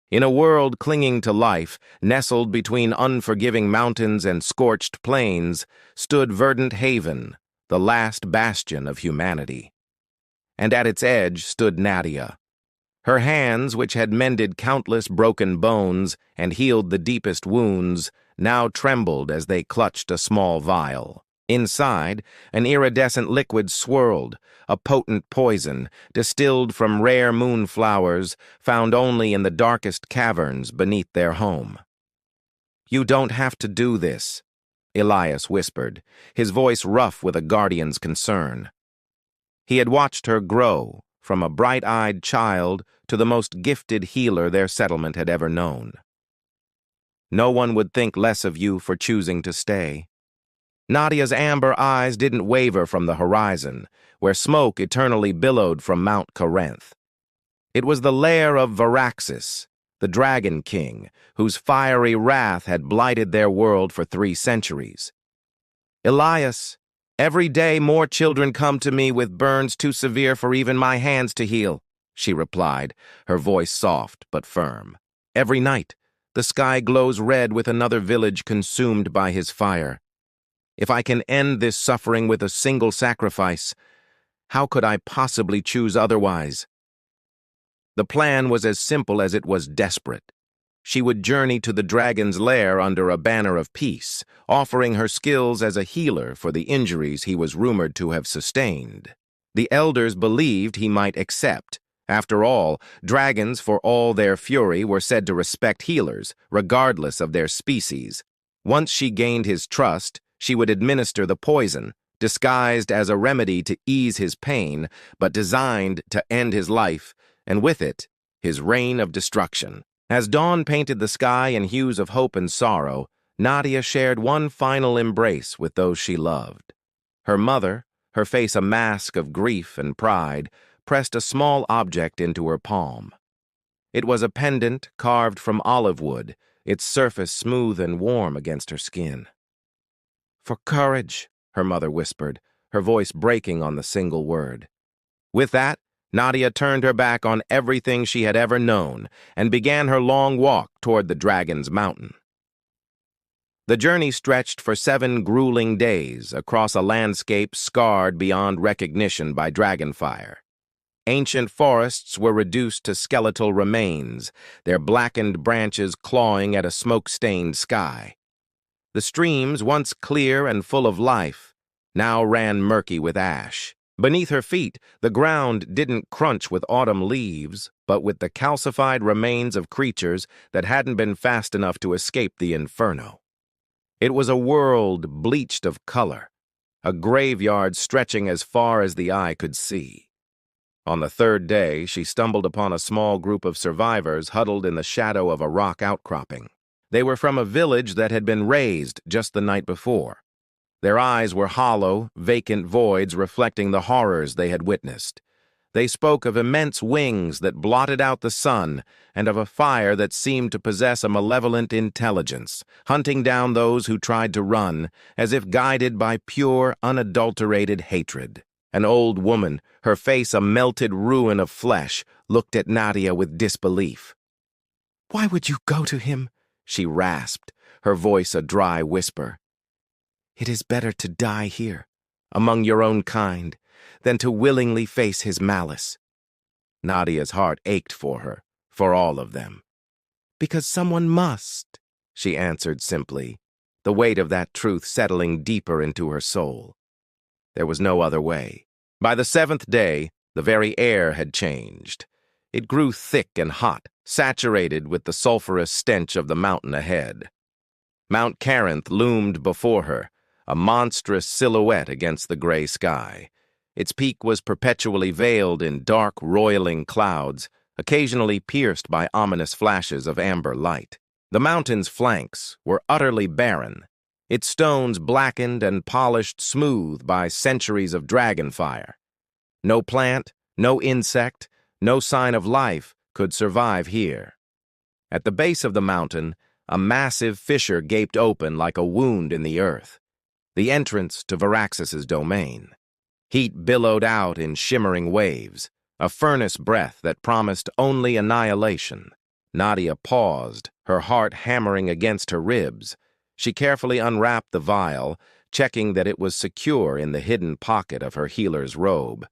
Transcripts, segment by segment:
In a world clinging to life, nestled between unforgiving mountains and scorched plains, stood verdant haven, the last bastion of humanity. And at its edge stood Nadia. Her hands, which had mended countless broken bones and healed the deepest wounds, now trembled as they clutched a small vial. Inside, an iridescent liquid swirled, a potent poison, distilled from rare moonflowers found only in the darkest caverns beneath their home. "You don't have to do this," Elias whispered, his voice rough with a guardian's concern. He had watched her grow, from a bright-eyed child to the most gifted healer their settlement had ever known. "No one would think less of you for choosing to stay." Nadia's amber eyes didn't waver from the horizon, where smoke eternally billowed from Mount Corinth. It was the lair of Varaxis, the Dragon King, whose fiery wrath had blighted their world for 3 centuries. "Elias, every day more children come to me with burns too severe for even my hands to heal," she replied, her voice soft but firm. "Every night, the sky glows red with another village consumed by his fire. If I can end this suffering with a single sacrifice, how could I possibly choose otherwise?" The plan was as simple as it was desperate. She would journey to the dragon's lair under a banner of peace, offering her skills as a healer for the injuries he was rumored to have sustained. The elders believed he might accept. After all, dragons, for all their fury, were said to respect healers, regardless of their species. Once she gained his trust, she would administer the poison, disguised as a remedy to ease his pain, but designed to end his life, and with it, his reign of destruction. As dawn painted the sky in hues of hope and sorrow, Nadia shared one final embrace with those she loved. Her mother, her face a mask of grief and pride, pressed a small object into her palm. It was a pendant carved from olive wood, its surface smooth and warm against her skin. "For courage," her mother whispered, her voice breaking on the single word. With that, Nadia turned her back on everything she had ever known and began her long walk toward the dragon's mountain. The journey stretched for 7 grueling days across a landscape scarred beyond recognition by dragonfire. Ancient forests were reduced to skeletal remains, their blackened branches clawing at a smoke-stained sky. The streams, once clear and full of life, now ran murky with ash. Beneath her feet, the ground didn't crunch with autumn leaves, but with the calcified remains of creatures that hadn't been fast enough to escape the inferno. It was a world bleached of color, a graveyard stretching as far as the eye could see. On the 3rd day, she stumbled upon a small group of survivors huddled in the shadow of a rock outcropping. They were from a village that had been razed just the night before. Their eyes were hollow, vacant voids reflecting the horrors they had witnessed. They spoke of immense wings that blotted out the sun and of a fire that seemed to possess a malevolent intelligence, hunting down those who tried to run, as if guided by pure, unadulterated hatred. An old woman, her face a melted ruin of flesh, looked at Nadia with disbelief. "Why would you go to him?" she rasped, her voice a dry whisper. "It is better to die here, among your own kind, than to willingly face his malice." Nadia's heart ached for her, for all of them. "Because someone must," she answered simply, the weight of that truth settling deeper into her soul. There was no other way. By the 7th day, the very air had changed. It grew thick and hot, saturated with the sulphurous stench of the mountain ahead. Mount Corinth loomed before her, a monstrous silhouette against the gray sky. Its peak was perpetually veiled in dark, roiling clouds, occasionally pierced by ominous flashes of amber light. The mountain's flanks were utterly barren, its stones blackened and polished smooth by centuries of dragonfire. No plant, no insect, no sign of life could survive here. At the base of the mountain, a massive fissure gaped open like a wound in the earth, the entrance to Varaxis's domain. Heat billowed out in shimmering waves, a furnace breath that promised only annihilation. Nadia paused, her heart hammering against her ribs. She carefully unwrapped the vial, checking that it was secure in the hidden pocket of her healer's robe.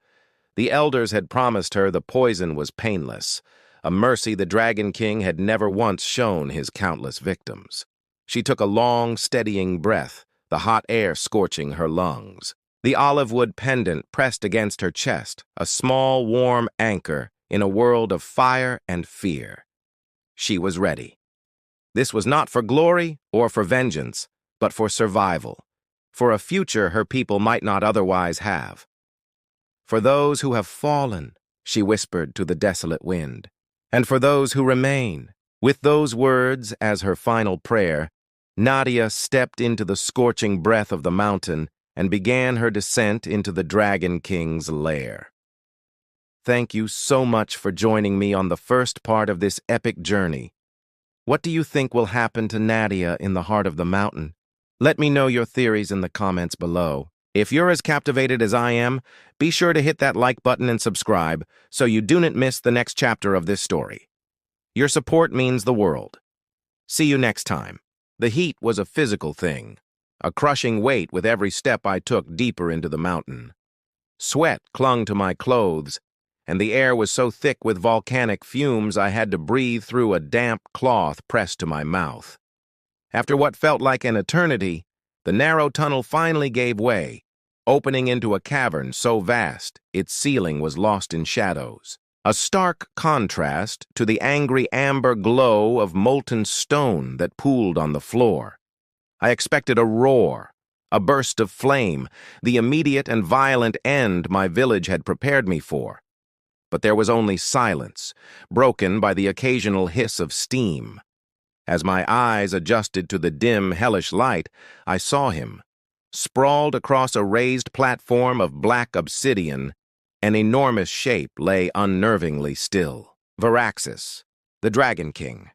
The elders had promised her the poison was painless, a mercy the Dragon King had never once shown his countless victims. She took a long, steadying breath, the hot air scorching her lungs. The olive wood pendant pressed against her chest, a small, warm anchor in a world of fire and fear. She was ready. This was not for glory or for vengeance, but for survival, for a future her people might not otherwise have. For those who have fallen, she whispered to the desolate wind, and for those who remain. With those words as her final prayer, Nadia stepped into the scorching breath of the mountain and began her descent into the Dragon King's lair. Thank you so much for joining me on the first part of this epic journey. What do you think will happen to Nadia in the heart of the mountain? Let me know your theories in the comments below. If you're as captivated as I am, be sure to hit that like button and subscribe so you do not miss the next chapter of this story. Your support means the world. See you next time. The heat was a physical thing, a crushing weight with every step I took deeper into the mountain. Sweat clung to my clothes, and the air was so thick with volcanic fumes I had to breathe through a damp cloth pressed to my mouth. After what felt like an eternity, the narrow tunnel finally gave way, opening into a cavern so vast its ceiling was lost in shadows, a stark contrast to the angry amber glow of molten stone that pooled on the floor. I expected a roar, a burst of flame, the immediate and violent end my village had prepared me for. But there was only silence, broken by the occasional hiss of steam. As my eyes adjusted to the dim, hellish light, I saw him. Sprawled across a raised platform of black obsidian, an enormous shape lay unnervingly still. Varaxis, the Dragon King,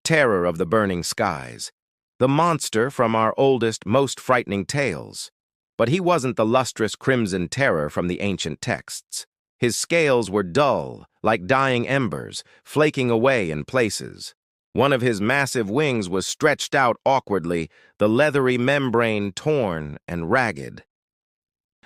terror of the burning skies, the monster from our oldest, most frightening tales. But he wasn't the lustrous crimson terror from the ancient texts. His scales were dull, like dying embers, flaking away in places. One of his massive wings was stretched out awkwardly, the leathery membrane torn and ragged.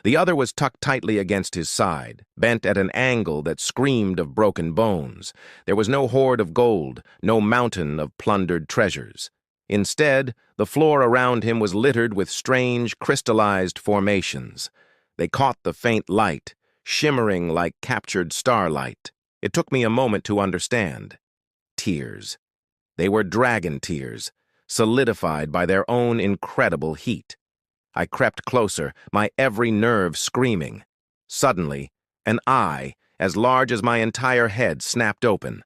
The other was tucked tightly against his side, bent at an angle that screamed of broken bones. There was no hoard of gold, no mountain of plundered treasures. Instead, the floor around him was littered with strange, crystallized formations. They caught the faint light, shimmering like captured starlight. It took me a moment to understand. Tears. They were dragon tears, solidified by their own incredible heat. I crept closer, my every nerve screaming. Suddenly, an eye, as large as my entire head, snapped open.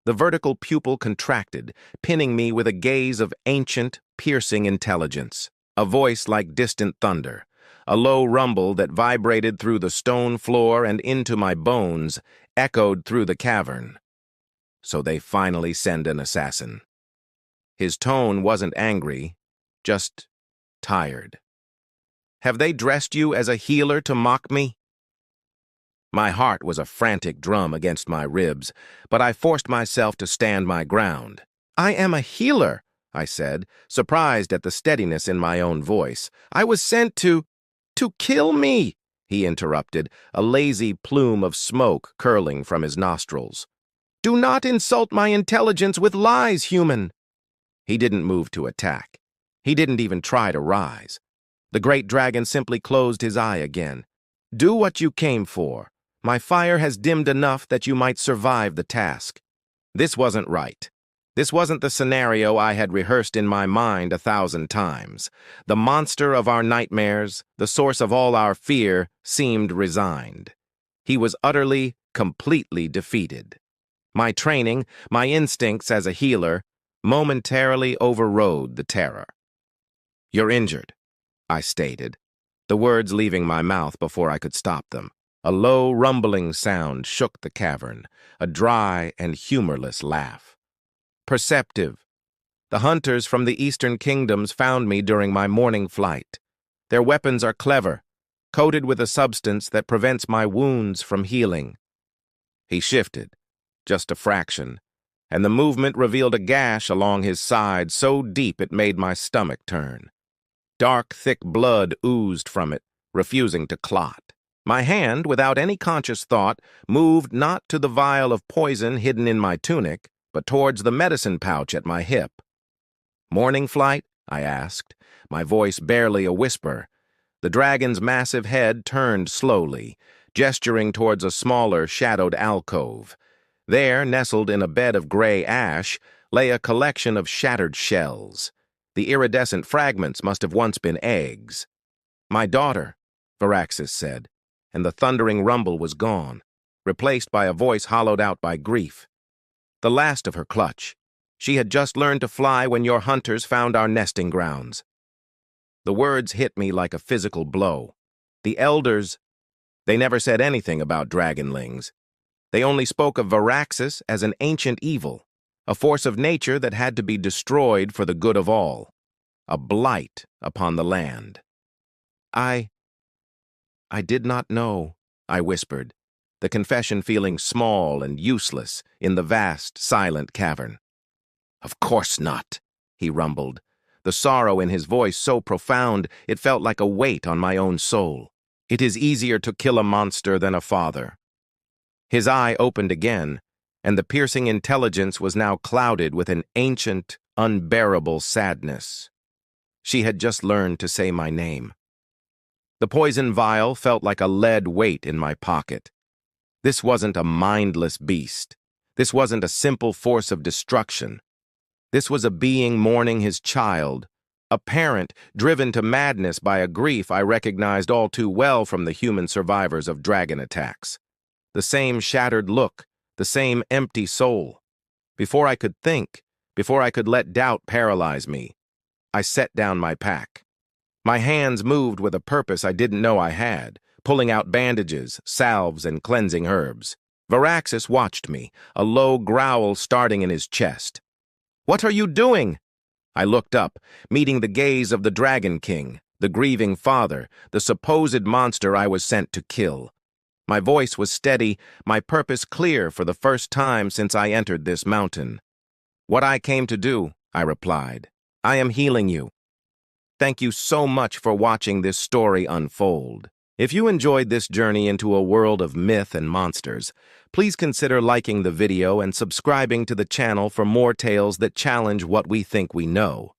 The vertical pupil contracted, pinning me with a gaze of ancient, piercing intelligence. A voice like distant thunder, a low rumble that vibrated through the stone floor and into my bones, echoed through the cavern. So they finally send an assassin. His tone wasn't angry, just tired. Have they dressed you as a healer to mock me? My heart was a frantic drum against my ribs, but I forced myself to stand my ground. I am a healer, I said, surprised at the steadiness in my own voice. I was sent to kill me, he interrupted, a lazy plume of smoke curling from his nostrils. Do not insult my intelligence with lies, human. He didn't move to attack. He didn't even try to rise. The great dragon simply closed his eye again. Do what you came for. My fire has dimmed enough that you might survive the task. This wasn't right. This wasn't the scenario I had rehearsed in my mind 1,000 times. The monster of our nightmares, the source of all our fear, seemed resigned. He was utterly, completely defeated. My training, my instincts as a healer, momentarily overrode the terror. You're injured, I stated, the words leaving my mouth before I could stop them. A low, rumbling sound shook the cavern, a dry and humorless laugh. Perceptive. The hunters from the eastern kingdoms found me during my morning flight. Their weapons are clever, coated with a substance that prevents my wounds from healing. He shifted, just a fraction, and the movement revealed a gash along his side so deep it made my stomach turn. Dark, thick blood oozed from it, refusing to clot. My hand, without any conscious thought, moved not to the vial of poison hidden in my tunic, but towards the medicine pouch at my hip. "Morning flight?" I asked, my voice barely a whisper. The dragon's massive head turned slowly, gesturing towards a smaller, shadowed alcove. There, nestled in a bed of gray ash, lay a collection of shattered shells. The iridescent fragments must have once been eggs. "My daughter," Varaxis said, and the thundering rumble was gone, replaced by a voice hollowed out by grief. "The last of her clutch. She had just learned to fly when your hunters found our nesting grounds." The words hit me like a physical blow. The elders, they never said anything about dragonlings. They only spoke of Varaxis as an ancient evil, a force of nature that had to be destroyed for the good of all, a blight upon the land. I did not know," I whispered, the confession feeling small and useless in the vast, silent cavern. "Of course not," he rumbled, the sorrow in his voice so profound it felt like a weight on my own soul. "It is easier to kill a monster than a father." His eye opened again, and the piercing intelligence was now clouded with an ancient, unbearable sadness. She had just learned to say my name. The poison vial felt like a lead weight in my pocket. This wasn't a mindless beast. This wasn't a simple force of destruction. This was a being mourning his child, a parent driven to madness by a grief I recognized all too well from the human survivors of dragon attacks. The same shattered look, the same empty soul. Before I could think, before I could let doubt paralyze me, I set down my pack. My hands moved with a purpose I didn't know I had, pulling out bandages, salves, and cleansing herbs. Varaxis watched me, a low growl starting in his chest. "What are you doing?" I looked up, meeting the gaze of the Dragon King, the grieving father, the supposed monster I was sent to kill. My voice was steady, my purpose clear for the first time since I entered this mountain. "What I came to do," I replied. "I am healing you. Thank you so much for watching this story unfold. If you enjoyed this journey into a world of myth and monsters, please consider liking the video and subscribing to the channel for more tales that challenge what we think we know.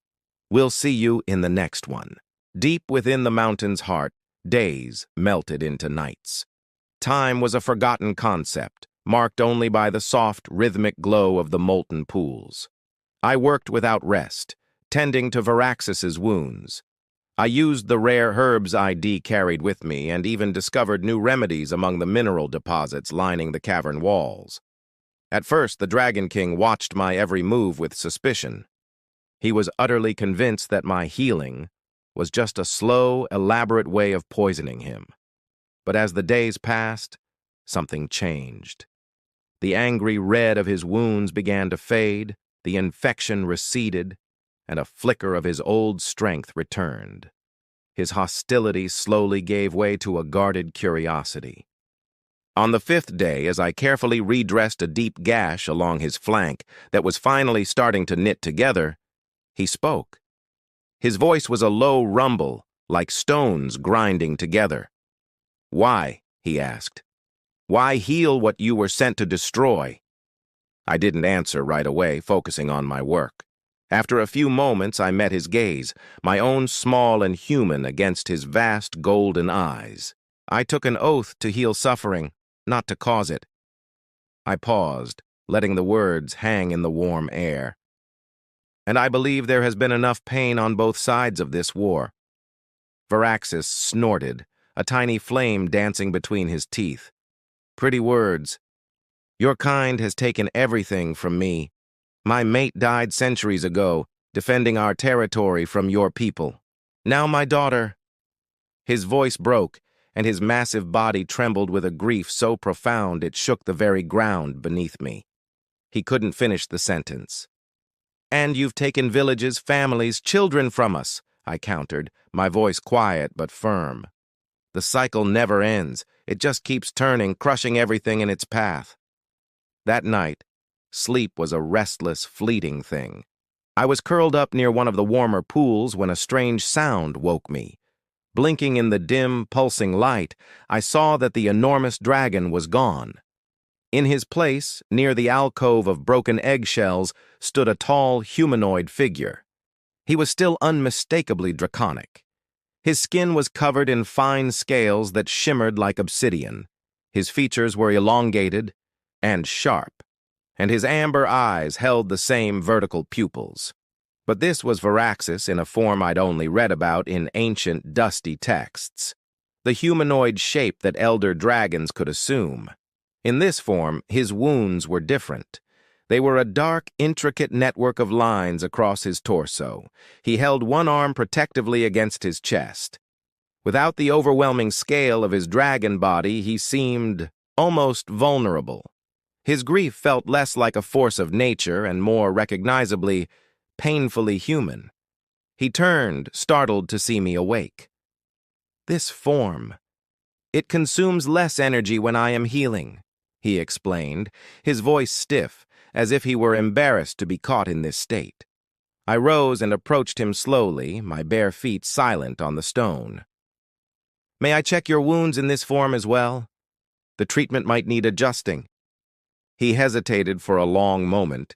We'll see you in the next one. Deep within the mountain's heart, days melted into nights. Time was a forgotten concept, marked only by the soft, rhythmic glow of the molten pools. I worked without rest, tending to Varaxis's wounds. I used the rare herbs ID carried with me and even discovered new remedies among the mineral deposits lining the cavern walls. At first, the Dragon King watched my every move with suspicion. He was utterly convinced that my healing was just a slow, elaborate way of poisoning him. But as the days passed, something changed. The angry red of his wounds began to fade, the infection receded, and a flicker of his old strength returned. His hostility slowly gave way to a guarded curiosity. On the 5th day, as I carefully redressed a deep gash along his flank that was finally starting to knit together, he spoke. His voice was a low rumble, like stones grinding together. "Why?" he asked. "Why heal what you were sent to destroy?" I didn't answer right away, focusing on my work. After a few moments, I met his gaze, my own small and human against his vast golden eyes. "I took an oath to heal suffering, not to cause it." I paused, letting the words hang in the warm air. "And I believe there has been enough pain on both sides of this war." Varaxis snorted, a tiny flame dancing between his teeth. "Pretty words. Your kind has taken everything from me. My mate died centuries ago, defending our territory from your people. Now my daughter—" His voice broke, and his massive body trembled with a grief so profound it shook the very ground beneath me. He couldn't finish the sentence. "And you've taken villages, families, children from us," I countered, my voice quiet but firm. "The cycle never ends. It just keeps turning, crushing everything in its path." That night, Sleep was a restless, fleeting thing. I was curled up near one of the warmer pools when a strange sound woke me. Blinking in the dim, pulsing light, I saw that the enormous dragon was gone. In his place, near the alcove of broken eggshells, stood a tall, humanoid figure. He was still unmistakably draconic. His skin was covered in fine scales that shimmered like obsidian. His features were elongated and sharp, and his amber eyes held the same vertical pupils. But this was Varaxis in a form I'd only read about in ancient, dusty texts. The humanoid shape that elder dragons could assume. In this form, his wounds were different. They were a dark, intricate network of lines across his torso. He held one arm protectively against his chest. Without the overwhelming scale of his dragon body, he seemed almost vulnerable. His grief felt less like a force of nature and more recognizably, painfully human. He turned, startled to see me awake. "This form. It consumes less energy when I am healing," he explained, his voice stiff, as if he were embarrassed to be caught in this state. I rose and approached him slowly, my bare feet silent on the stone. "May I check your wounds in this form as well? The treatment might need adjusting." He hesitated for a long moment,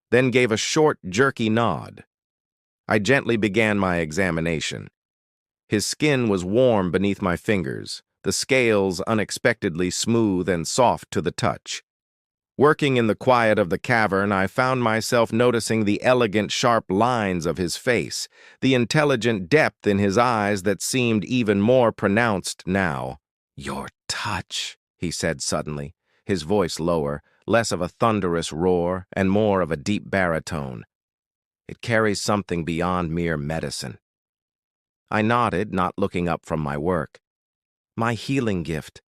then gave a short, jerky nod. I gently began my examination. His skin was warm beneath my fingers, the scales unexpectedly smooth and soft to the touch. Working in the quiet of the cavern, I found myself noticing the elegant, sharp lines of his face, the intelligent depth in his eyes that seemed even more pronounced now. "Your touch," he said suddenly, his voice lower, less of a thunderous roar and more of a deep baritone. "It carries something beyond mere medicine." I nodded, not looking up from my work. "My healing gift.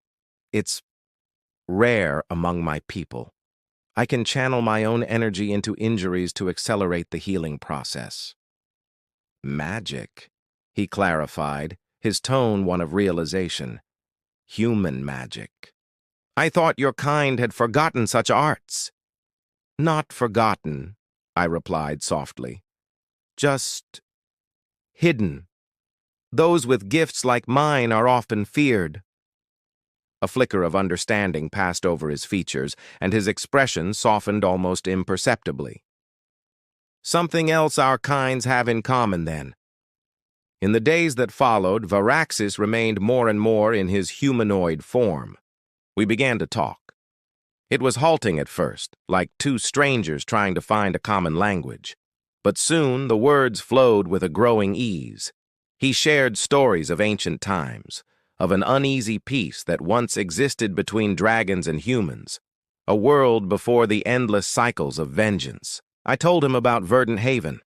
It's rare among my people. I can channel my own energy into injuries to accelerate the healing process." "Magic," he clarified, his tone one of realization. "Human magic. I thought your kind had forgotten such arts." "Not forgotten," I replied softly. "Just hidden. Those with gifts like mine are often feared." A flicker of understanding passed over his features, and his expression softened almost imperceptibly. "Something else our kinds have in common, then." In the days that followed, Varaxis remained more and more in his humanoid form. We began to talk. It was halting at first, like two strangers trying to find a common language. But soon the words flowed with a growing ease. He shared stories of ancient times, of an uneasy peace that once existed between dragons and humans, a world before the endless cycles of vengeance. I told him about Verdant Haven,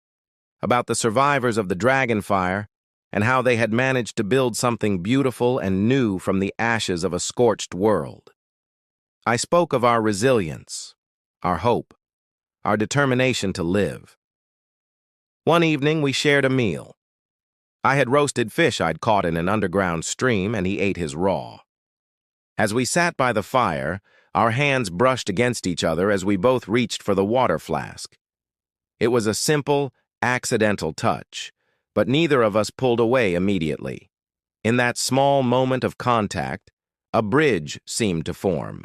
about the survivors of the dragon fire, and how they had managed to build something beautiful and new from the ashes of a scorched world. I spoke of our resilience, our hope, our determination to live. One evening we shared a meal. I had roasted fish I'd caught in an underground stream, and he ate his raw. As we sat by the fire, our hands brushed against each other as we both reached for the water flask. It was a simple, accidental touch, but neither of us pulled away immediately. In that small moment of contact, a bridge seemed to form,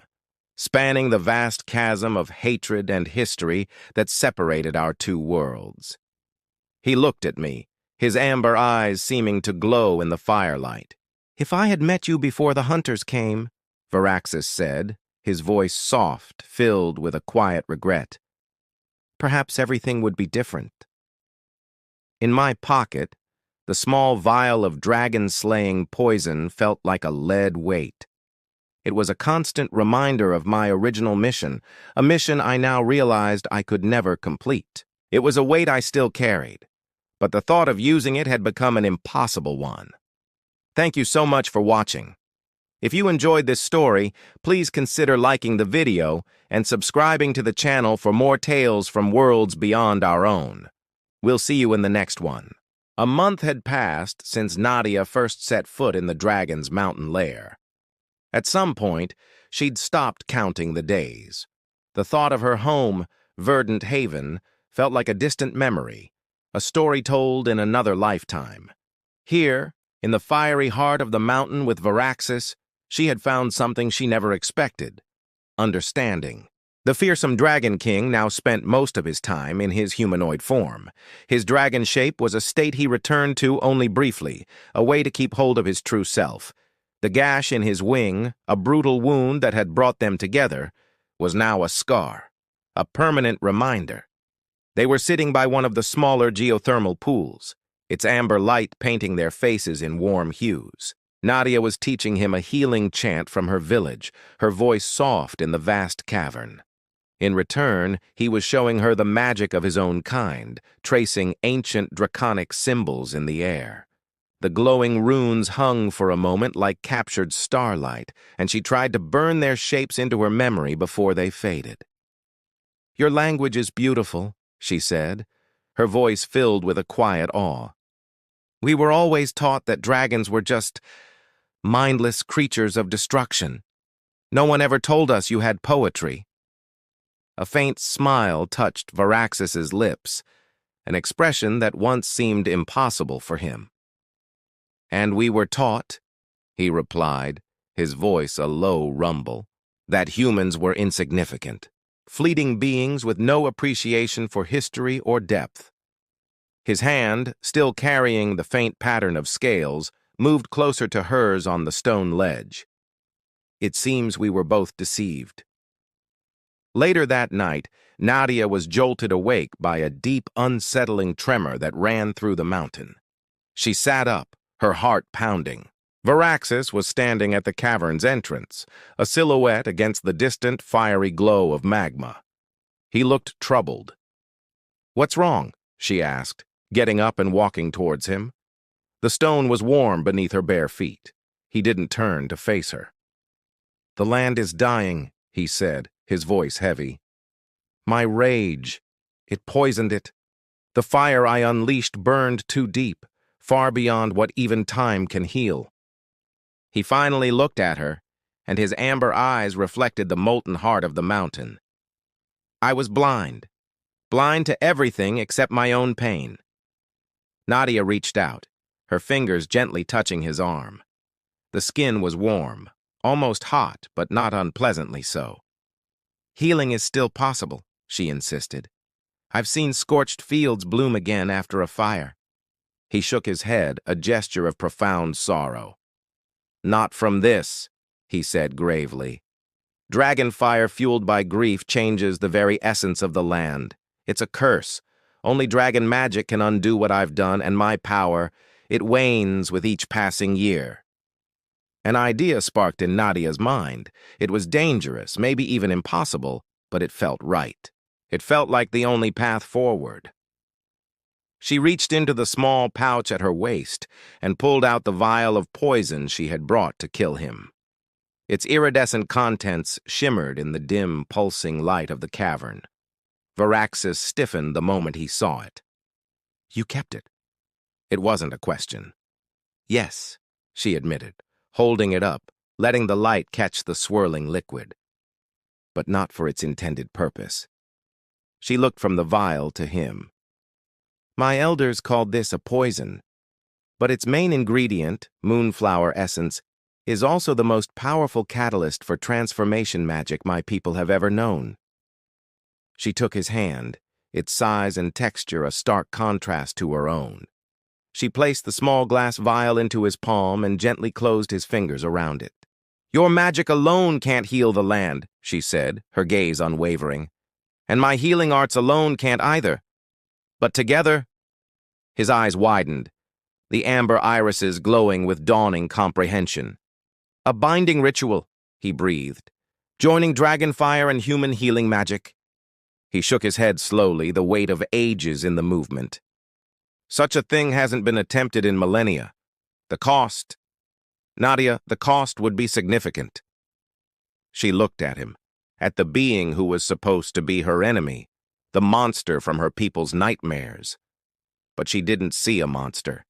spanning the vast chasm of hatred and history that separated our two worlds. He looked at me, his amber eyes seeming to glow in the firelight. "If I had met you before the hunters came," Varaxis said, his voice soft, filled with a quiet regret, "perhaps everything would be different." In my pocket, the small vial of dragon-slaying poison felt like a lead weight. It was a constant reminder of my original mission, a mission I now realized I could never complete. It was a weight I still carried, but the thought of using it had become an impossible one. Thank you so much for watching. If you enjoyed this story, please consider liking the video and subscribing to the channel for more tales from worlds beyond our own. We'll see you in the next one. A month had passed since Nadia first set foot in the dragon's mountain lair. At some point, she'd stopped counting the days. The thought of her home, verdant haven, felt like a distant memory, a story told in another lifetime. Here, in the fiery heart of the mountain with Varaxis, she had found something she never expected: understanding. The fearsome Dragon King now spent most of his time in his humanoid form. His dragon shape was a state he returned to only briefly, a way to keep hold of his true self. The gash in his wing, a brutal wound that had brought them together, was now a scar, a permanent reminder. They were sitting by one of the smaller geothermal pools, its amber light painting their faces in warm hues. Nadia was teaching him a healing chant from her village, her voice soft in the vast cavern. In return, he was showing her the magic of his own kind, tracing ancient draconic symbols in the air. The glowing runes hung for a moment like captured starlight, and she tried to burn their shapes into her memory before they faded. "Your language is beautiful," she said, her voice filled with a quiet awe. "We were always taught that dragons were just mindless creatures of destruction. No one ever told us you had poetry." A faint smile touched Varaxis's lips, an expression that once seemed impossible for him. "And we were taught," he replied, his voice a low rumble, "that humans were insignificant, fleeting beings with no appreciation for history or depth." His hand, still carrying the faint pattern of scales, moved closer to hers on the stone ledge. "It seems we were both deceived." Later that night, Nadia was jolted awake by a deep, unsettling tremor that ran through the mountain. She sat up, her heart pounding. Varaxis was standing at the cavern's entrance, a silhouette against the distant, fiery glow of magma. He looked troubled. "What's wrong?" she asked, getting up and walking towards him. The stone was warm beneath her bare feet. He didn't turn to face her. "The land is dying," he said, his voice heavy. "My rage, it poisoned it. The fire I unleashed burned too deep, far beyond what even time can heal." He finally looked at her, and his amber eyes reflected the molten heart of the mountain. "I was blind to everything except my own pain." Nadia reached out, her fingers gently touching his arm. The skin was warm, almost hot, but not unpleasantly so. "Healing is still possible," she insisted. "I've seen scorched fields bloom again after a fire." He shook his head, a gesture of profound sorrow. "Not from this," he said gravely. "Dragon fire fueled by grief changes the very essence of the land. It's a curse. Only dragon magic can undo what I've done, and my power, it wanes with each passing year." An idea sparked in Nadia's mind. It was dangerous, maybe even impossible, but it felt right. It felt like the only path forward. She reached into the small pouch at her waist and pulled out the vial of poison she had brought to kill him. Its iridescent contents shimmered in the dim, pulsing light of the cavern. Varaxis stiffened the moment he saw it. "You kept it?" It wasn't a question. "Yes," she admitted, holding it up, letting the light catch the swirling liquid. "But not for its intended purpose." She looked from the vial to him. "My elders called this a poison, but its main ingredient, moonflower essence, is also the most powerful catalyst for transformation magic my people have ever known." She took his hand, its size and texture a stark contrast to her own. She placed the small glass vial into his palm and gently closed his fingers around it. "Your magic alone can't heal the land," she said, her gaze unwavering. "And my healing arts alone can't either. But together—" His eyes widened, the amber irises glowing with dawning comprehension. "A binding ritual," he breathed, "joining dragonfire and human healing magic." He shook his head slowly, the weight of ages in the movement. "Such a thing hasn't been attempted in millennia. The cost, Nadia, the cost would be significant." She looked at him, at the being who was supposed to be her enemy, the monster from her people's nightmares. But she didn't see a monster.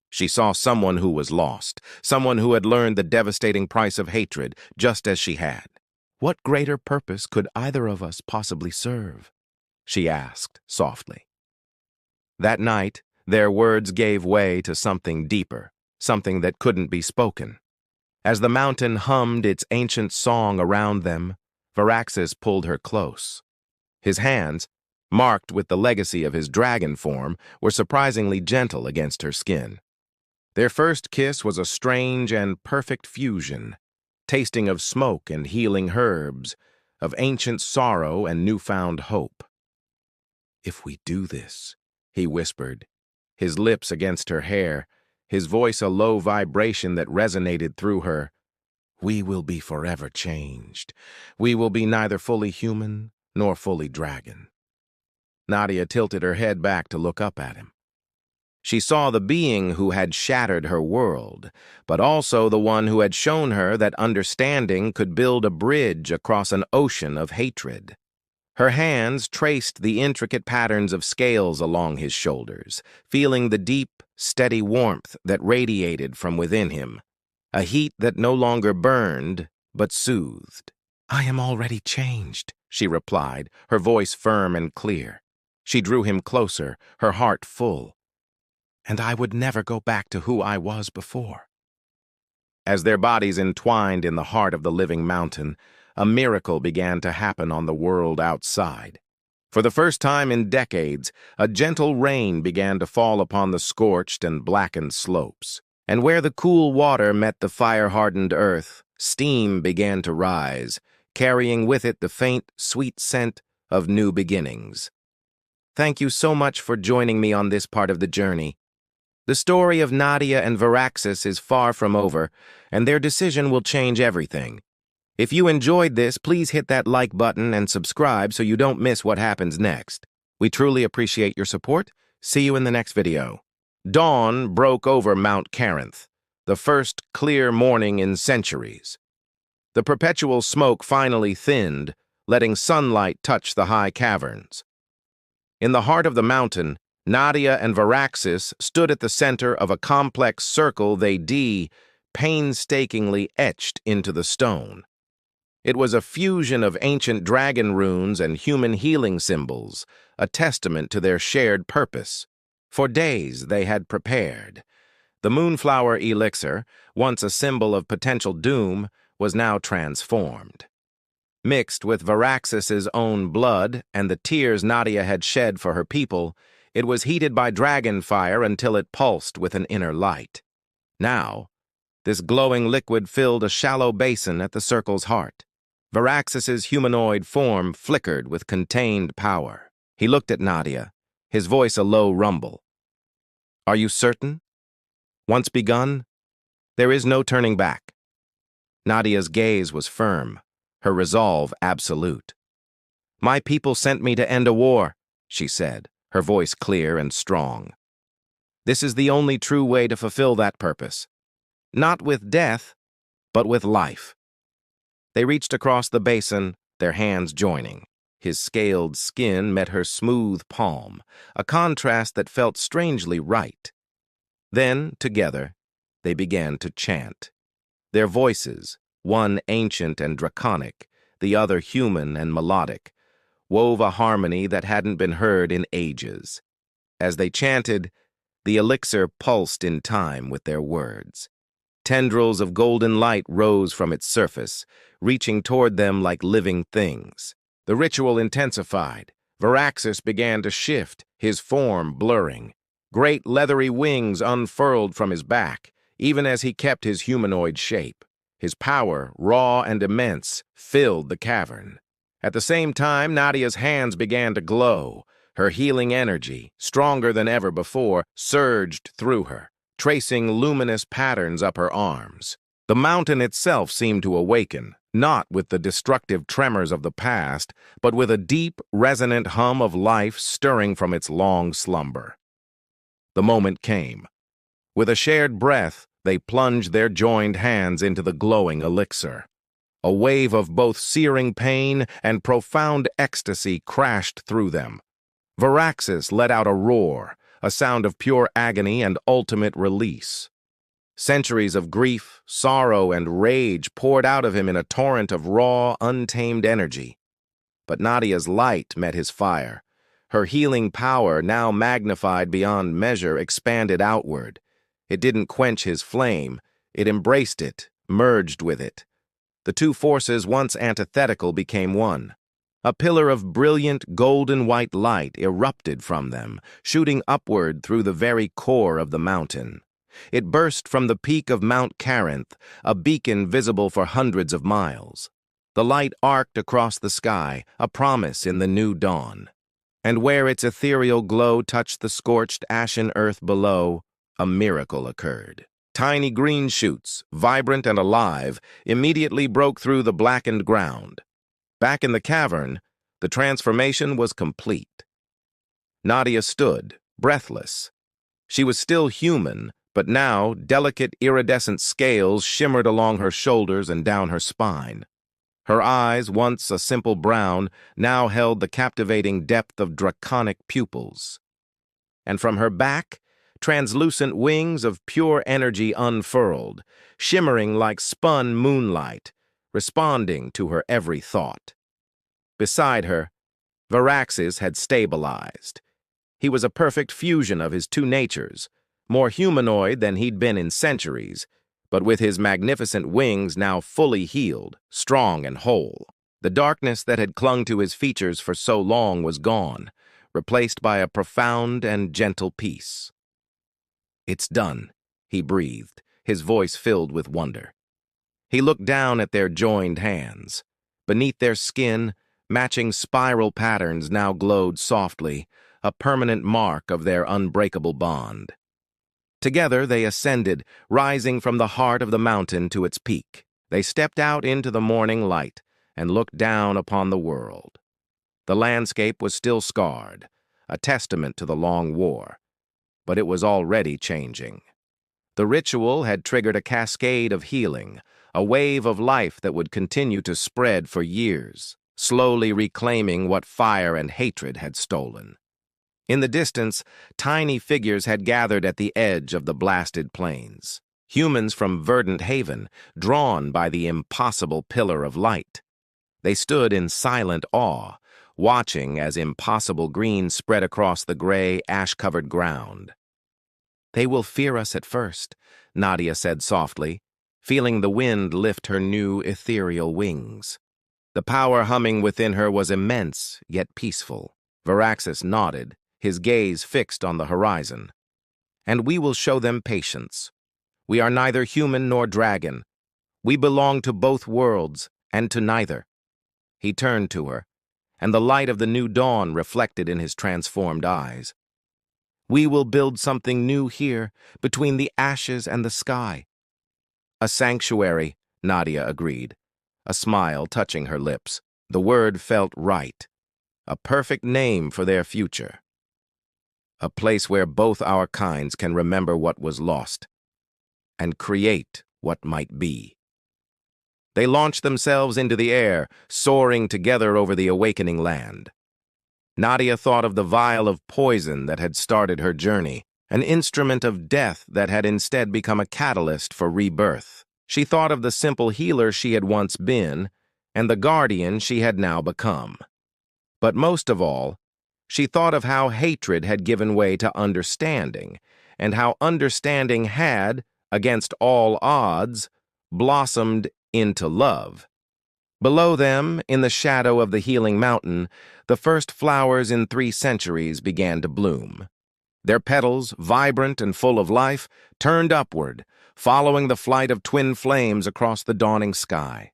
She saw someone who was lost, someone who had learned the devastating price of hatred, just as she had. What greater purpose could either of us possibly serve? She asked softly. That night, their words gave way to something deeper, something that couldn't be spoken. As the mountain hummed its ancient song around them, Varaxis pulled her close. His hands, marked with the legacy of his dragon form, were surprisingly gentle against her skin. Their first kiss was a strange and perfect fusion, tasting of smoke and healing herbs, of ancient sorrow and newfound hope. "If we do this," he whispered, his lips against her hair, his voice a low vibration that resonated through her, "we will be forever changed. We will be neither fully human nor fully dragon." Nadia tilted her head back to look up at him. She saw the being who had shattered her world, but also the one who had shown her that understanding could build a bridge across an ocean of hatred. Her hands traced the intricate patterns of scales along his shoulders, feeling the deep, steady warmth that radiated from within him, a heat that no longer burned, but soothed. "I am already changed," she replied, her voice firm and clear. She drew him closer, her heart full. "And I would never go back to who I was before." As their bodies entwined in the heart of the living mountain, a miracle began to happen on the world outside. For the first time in decades, a gentle rain began to fall upon the scorched and blackened slopes. And where the cool water met the fire-hardened earth, steam began to rise, carrying with it the faint, sweet scent of new beginnings. Thank you so much for joining me on this part of the journey. The story of Nadia and Varaxis is far from over, and their decision will change everything. If you enjoyed this, please hit that like button and subscribe so you don't miss what happens next. We truly appreciate your support. See you in the next video. Dawn broke over Mount Carinth, the first clear morning in centuries. The perpetual smoke finally thinned, letting sunlight touch the high caverns. In the heart of the mountain, Nadia and Varaxis stood at the center of a complex circle they painstakingly etched into the stone. It was a fusion of ancient dragon runes and human healing symbols, a testament to their shared purpose. For days they had prepared. The moonflower elixir, once a symbol of potential doom, was now transformed. Mixed with Varaxis's own blood and the tears Nadia had shed for her people, it was heated by dragon fire until it pulsed with an inner light. Now, this glowing liquid filled a shallow basin at the circle's heart. Varaxis's humanoid form flickered with contained power. He looked at Nadia, his voice a low rumble. "Are you certain? Once begun, there is no turning back." Nadia's gaze was firm, her resolve absolute. "My people sent me to end a war," she said, her voice clear and strong. "This is the only true way to fulfill that purpose. Not with death, but with life." They reached across the basin, their hands joining. His scaled skin met her smooth palm, a contrast that felt strangely right. Then, together, they began to chant. Their voices, one ancient and draconic, the other human and melodic, wove a harmony that hadn't been heard in ages. As they chanted, the elixir pulsed in time with their words. Tendrils of golden light rose from its surface, reaching toward them like living things. The ritual intensified. Varaxis began to shift, his form blurring. Great leathery wings unfurled from his back, even as he kept his humanoid shape. His power, raw and immense, filled the cavern. At the same time, Nadia's hands began to glow. Her healing energy, stronger than ever before, surged through her, tracing luminous patterns up her arms. The mountain itself seemed to awaken, not with the destructive tremors of the past, but with a deep, resonant hum of life stirring from its long slumber. The moment came. With a shared breath, they plunged their joined hands into the glowing elixir. A wave of both searing pain and profound ecstasy crashed through them. Varaxis let out a roar, a sound of pure agony and ultimate release. Centuries of grief, sorrow, and rage poured out of him in a torrent of raw, untamed energy. But Nadia's light met his fire. Her healing power, now magnified beyond measure, expanded outward. It didn't quench his flame. It embraced it, merged with it. The two forces, once antithetical, became one. A pillar of brilliant, golden-white light erupted from them, shooting upward through the very core of the mountain. It burst from the peak of Mount Carinth, a beacon visible for hundreds of miles. The light arced across the sky, a promise in the new dawn. And where its ethereal glow touched the scorched, ashen earth below, a miracle occurred. Tiny green shoots, vibrant and alive, immediately broke through the blackened ground. Back in the cavern, the transformation was complete. Nadia stood, breathless. She was still human, but now delicate iridescent scales shimmered along her shoulders and down her spine. Her eyes, once a simple brown, now held the captivating depth of draconic pupils. And from her back, translucent wings of pure energy unfurled, shimmering like spun moonlight, responding to her every thought. Beside her, Varaxis had stabilized. He was a perfect fusion of his two natures, more humanoid than he'd been in centuries, but with his magnificent wings now fully healed, strong and whole. The darkness that had clung to his features for so long was gone, replaced by a profound and gentle peace. "It's done," he breathed, his voice filled with wonder. He looked down at their joined hands. Beneath their skin, matching spiral patterns now glowed softly, a permanent mark of their unbreakable bond. Together they ascended, rising from the heart of the mountain to its peak. They stepped out into the morning light and looked down upon the world. The landscape was still scarred, a testament to the long war, but it was already changing. The ritual had triggered a cascade of healing, a wave of life that would continue to spread for years, slowly reclaiming what fire and hatred had stolen. In the distance, tiny figures had gathered at the edge of the blasted plains. Humans from Verdant Haven, drawn by the impossible pillar of light. They stood in silent awe, watching as impossible green spread across the gray, ash-covered ground. "They will fear us at first," Nadia said softly, feeling the wind lift her new ethereal wings. The power humming within her was immense, yet peaceful. Varaxis nodded, his gaze fixed on the horizon. "And we will show them patience. We are neither human nor dragon. We belong to both worlds, and to neither." He turned to her, and the light of the new dawn reflected in his transformed eyes. "We will build something new here, between the ashes and the sky." "A sanctuary," Nadia agreed, a smile touching her lips. The word felt right. A perfect name for their future. A place where both our kinds can remember what was lost and create what might be. They launched themselves into the air, soaring together over the awakening land. Nadia thought of the vial of poison that had started her journey, an instrument of death that had instead become a catalyst for rebirth. She thought of the simple healer she had once been, and the guardian she had now become. But most of all, she thought of how hatred had given way to understanding, and how understanding had, against all odds, blossomed into love. Below them, in the shadow of the healing mountain, the first flowers in 3 centuries began to bloom. Their petals, vibrant and full of life, turned upward, following the flight of twin flames across the dawning sky.